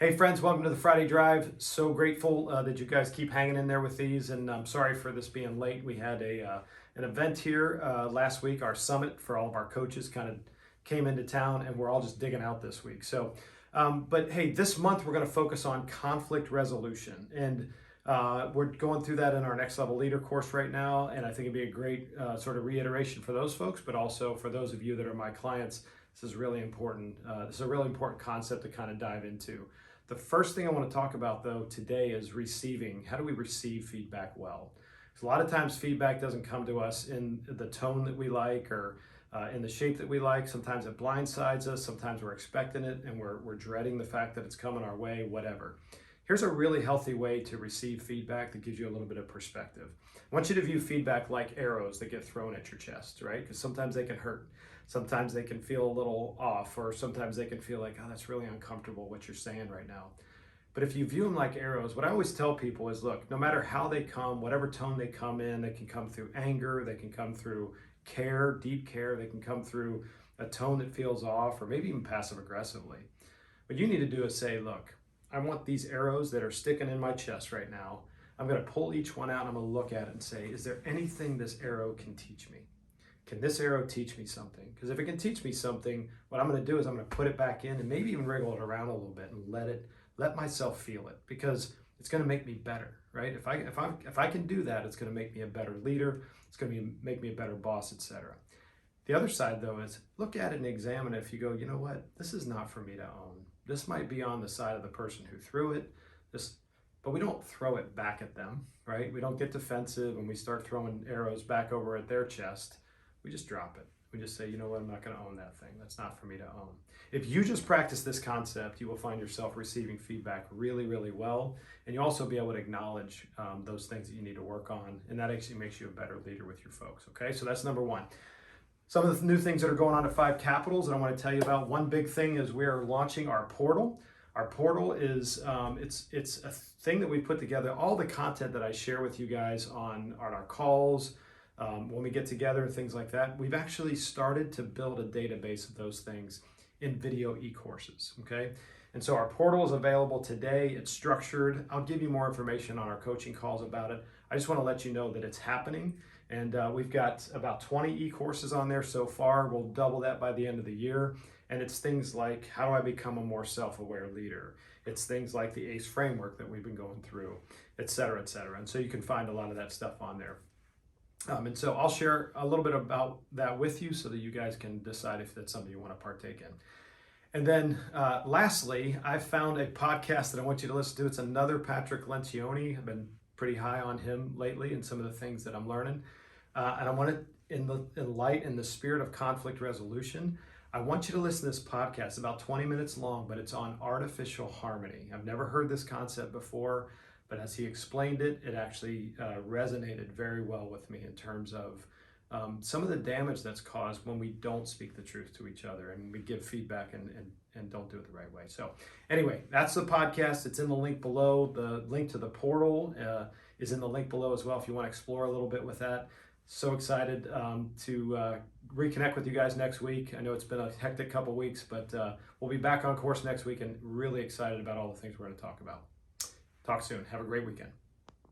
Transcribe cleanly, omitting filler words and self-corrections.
Hey friends, welcome to the Friday Drive. So grateful that you guys keep hanging in there with these, and I'm sorry for this being late. We had an event here last week. Our summit for all of our coaches kind of came into town, and we're all just digging out this week. But hey, this month we're going to focus on conflict resolution, and we're going through that in our Next Level Leader course right now. And I think it'd be a great sort of reiteration for those folks, but also for those of you that are my clients. This is really important. This is a really important concept to kind of dive into. The first thing I want to talk about though today is receiving. How do we receive feedback well? Because a lot of times feedback doesn't come to us in the tone that we like or in the shape that we like. Sometimes it blindsides us. Sometimes we're expecting it and we're dreading the fact that it's coming our way, whatever. Here's a really healthy way to receive feedback that gives you a little bit of perspective. I want you to view feedback like arrows that get thrown at your chest, right? Because sometimes they can hurt. Sometimes they can feel a little off, or sometimes they can feel like, oh, that's really uncomfortable what you're saying right now. But if you view them like arrows, what I always tell people is, look, no matter how they come, whatever tone they come in, they can come through anger, they can come through care, deep care, they can come through a tone that feels off, or maybe even passive aggressively. What you need to do is say, look, I want these arrows that are sticking in my chest right now. I'm going to pull each one out and I'm going to look at it and say, is there anything this arrow can teach me? Can this arrow teach me something? Because if it can teach me something, what I'm going to do is I'm going to put it back in and maybe even wriggle it around a little bit and let myself feel it, because it's going to make me better, right? If I can do that, it's going to make me a better leader. It's going to make me a better boss, etc. The other side though is look at it and examine it. If you go, you know what, this is not for me to own. This might be on the side of the person who threw it. But we don't throw it back at them, right? We don't get defensive and we start throwing arrows back over at their chest. We just drop it. We just say, you know what, I'm not going to own that thing. That's not for me to own. If you just practice this concept, you will find yourself receiving feedback really, really well. And you'll also be able to acknowledge those things that you need to work on. And that actually makes you a better leader with your folks, okay? So that's number one. Some of the new things that are going on at Five Capitals that I want to tell you about. One big thing is we are launching our portal. Our portal is it's a thing that we put together. All the content that I share with you guys on our calls, when we get together and things like that, we've actually started to build a database of those things in video e-courses, okay? And so our portal is available today. It's structured. I'll give you more information on our coaching calls about it. I just want to let you know that it's happening. And we've got about 20 e-courses on there so far. We'll double that by the end of the year. And it's things like, how do I become a more self-aware leader? It's things like the ACE framework that we've been going through, et cetera, et cetera. And so you can find a lot of that stuff on there. And so I'll share a little bit about that with you so that you guys can decide if that's something you want to partake in. And then lastly, I've found a podcast that I want you to listen to. It's another Patrick Lencioni. I've been pretty high on him lately and some of the things that I'm learning. And I want to, in the spirit of conflict resolution, I want you to listen to this podcast, about 20 minutes long, but it's on artificial harmony. I've never heard this concept before, but as he explained it, it actually resonated very well with me in terms of some of the damage that's caused when we don't speak the truth to each other and we give feedback and don't do it the right way. So anyway, that's the podcast. It's in the link below. The link to the portal is in the link below as well if you want to explore a little bit with that. So excited to reconnect with you guys next week. I know it's been a hectic couple weeks, but we'll be back on course next week and really excited about all the things we're going to talk about. Talk soon. Have a great weekend.